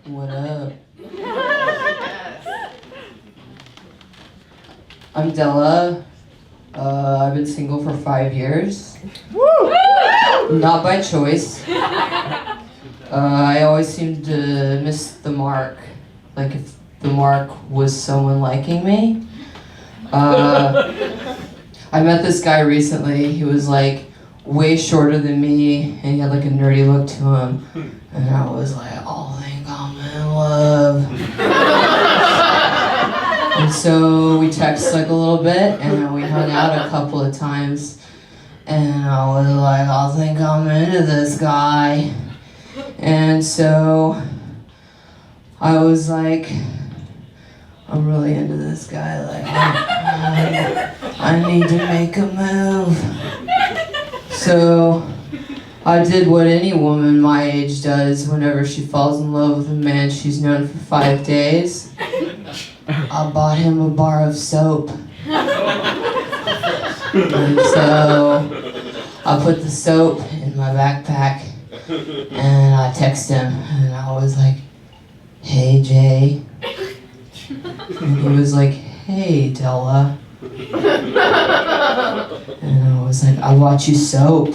What up? I'm Della. I've been single for 5 years. Not by choice. I always seem to miss the mark. Like if the mark was someone liking me. I met this guy recently. He was like way shorter than me, and he had like a nerdy look to him. And I was like, oh, I think I'm in love. And so we texted like a little bit, and then we hung out a couple of times. And I was like, I think I'm into this guy. And so I was like, I'm really into this guy. Like, I need to make a move. So I did what any woman my age does whenever she falls in love with a man she's known for 5 days. I bought him a bar of soap. And so I put the soap in my backpack and I texted him and I was like, hey Jay. And he was like, hey Della. And I was like, I bought you soap.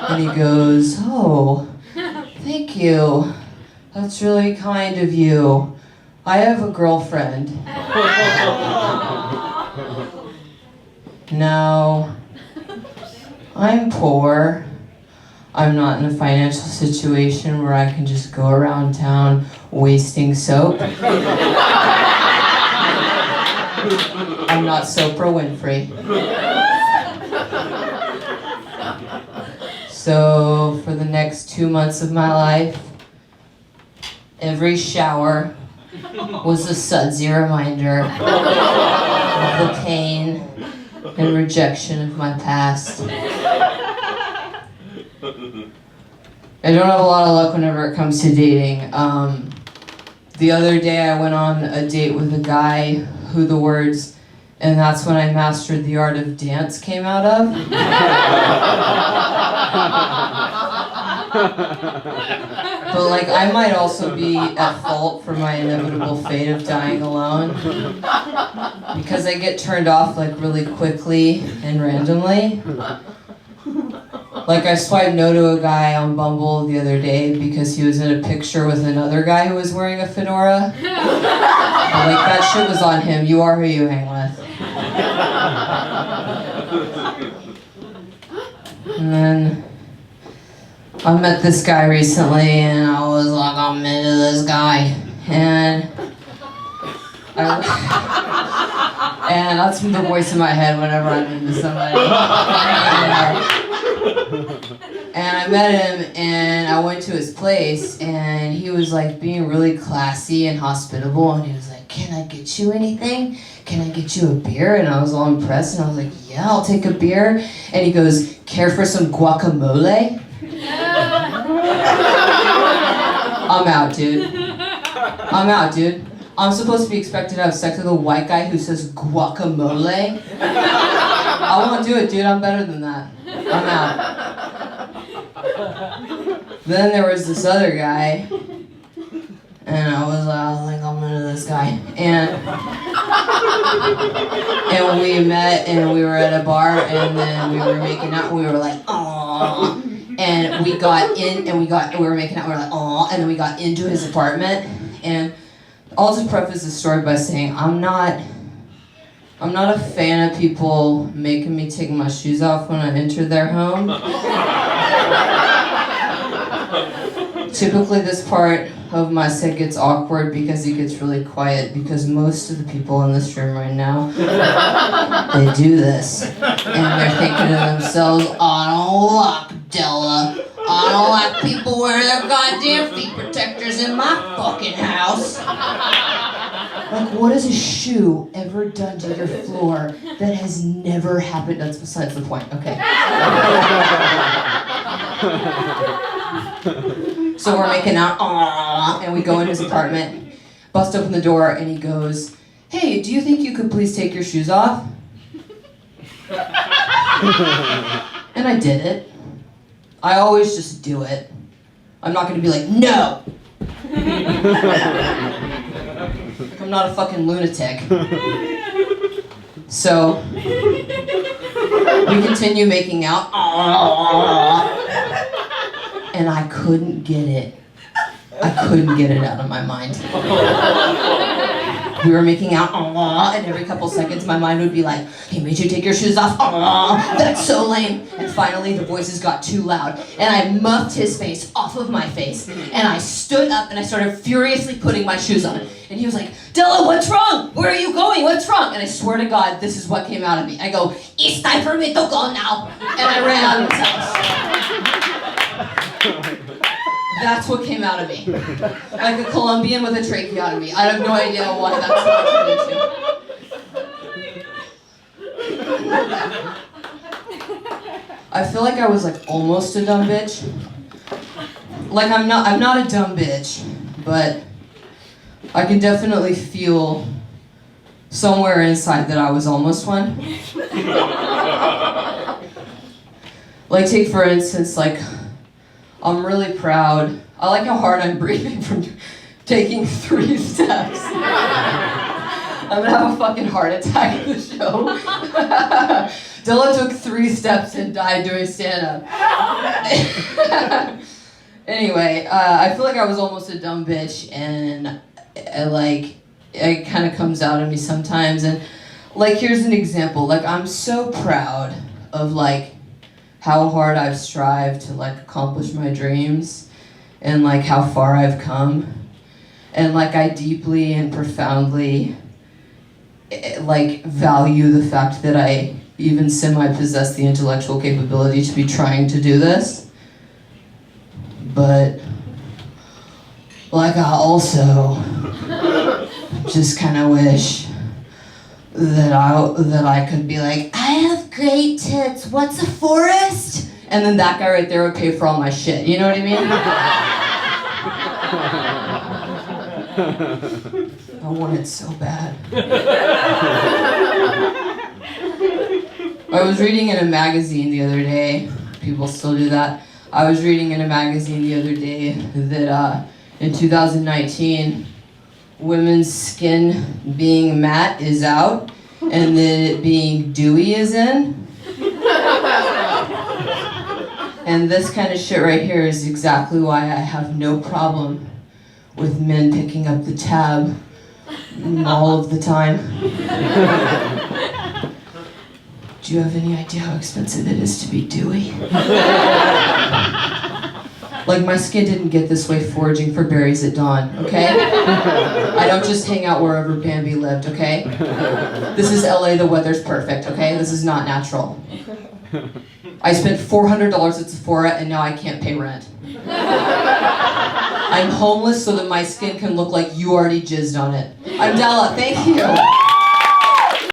And he goes, oh, thank you. That's really kind of you. I have a girlfriend. Now, I'm poor. I'm not in a financial situation where I can just go around town wasting soap. I'm not Oprah Winfrey. So for the next 2 months of my life, every shower was a sudsy reminder of the pain and rejection of my past. I don't have a lot of luck whenever it comes to dating. The other day I went on a date with a guy who the words, and that's when I mastered the art of dance came out of. But like I might also be at fault for my inevitable fate of dying alone. Because I get turned off like really quickly and randomly. Like I swiped no to a guy on Bumble the other day because he was in a picture with another guy who was wearing a fedora. Like that shit was on him. You are who you hang with. And then I met this guy recently and I was like, I'm into this guy. And that's the voice in my head whenever I'm into somebody. And I met him and I went to his place and he was like being really classy and hospitable and he was like, can I get you anything? Can I get you a beer? And I was all impressed and I was like, yeah, I'll take a beer. And he goes, care for some guacamole? I'm out, dude. I'm supposed to be expected to have sex with a white guy who says guacamole? I won't do it, dude. I'm better than that. I'm out. Then there was this other guy, and I was like, I think I'm into this guy. And we met, and we were at a bar, and then we were making out, and we were like, aww. And we got in, and we were making out, we were like, aww. And then we got into his apartment, and I'll just preface this story by saying I'm not a fan of people making me take my shoes off when I enter their home. Typically this part of my set gets awkward because it gets really quiet because most of the people in this room right now, they do this. And they're thinking to themselves, I don't like Della. I don't like people wearing their goddamn feet protectors in my fucking house. Like, what has a shoe ever done to your floor that has never happened? That's besides the point, okay. So we're making out, aww, and we go in his apartment, bust open the door, and he goes, hey, do you think you could please take your shoes off? And I did it. I always just do it. I'm not gonna be like, no! Like, I'm not a fucking lunatic. So, we continue making out. And I couldn't get it. I couldn't get it out of my mind. We were making out, and every couple seconds my mind would be like, he made you take your shoes off, that's so lame. And finally the voices got too loud, and I muffed his face off of my face, and I stood up and I started furiously putting my shoes on. And he was like, Della, what's wrong? Where are you going? What's wrong? And I swear to God, this is what came out of me. I go, it's time for me to go now. And I ran out of his house. That's what came out of me. Like a Colombian with a tracheotomy. I have no idea why that's what I turned into. I feel like I was like almost a dumb bitch. Like I'm not a dumb bitch, but I can definitely feel somewhere inside that I was almost one. Like take for instance, like I'm really proud. I like how hard I'm breathing from taking 3 steps. I'm gonna have a fucking heart attack in the show. Della took 3 steps and died doing stand-up. Anyway, I feel like I was almost a dumb bitch, and it kind of comes out of me sometimes. And like, here's an example. Like, I'm so proud of like how hard I've strived to like accomplish my dreams, and like how far I've come, and like I deeply and profoundly like value the fact that I even semi-possess the intellectual capability to be trying to do this. But like I also just kind of wish that I could be like, I have great tits, what's a forest? And then that guy right there would pay for all my shit, you know what I mean? I want it so bad. I was reading in a magazine the other day, people still do that. I was reading in a magazine the other day that in 2019, women's skin being matte is out, and that it being dewy is in. And this kind of shit right here is exactly why I have no problem with men picking up the tab all of the time. Do you have any idea how expensive it is to be dewy? Like, my skin didn't get this way foraging for berries at dawn, okay? I don't just hang out wherever Bambi lived, okay? This is LA, the weather's perfect, okay? This is not natural. I spent $400 at Sephora and now I can't pay rent. I'm homeless so that my skin can look like you already jizzed on it. I'm Della, thank you.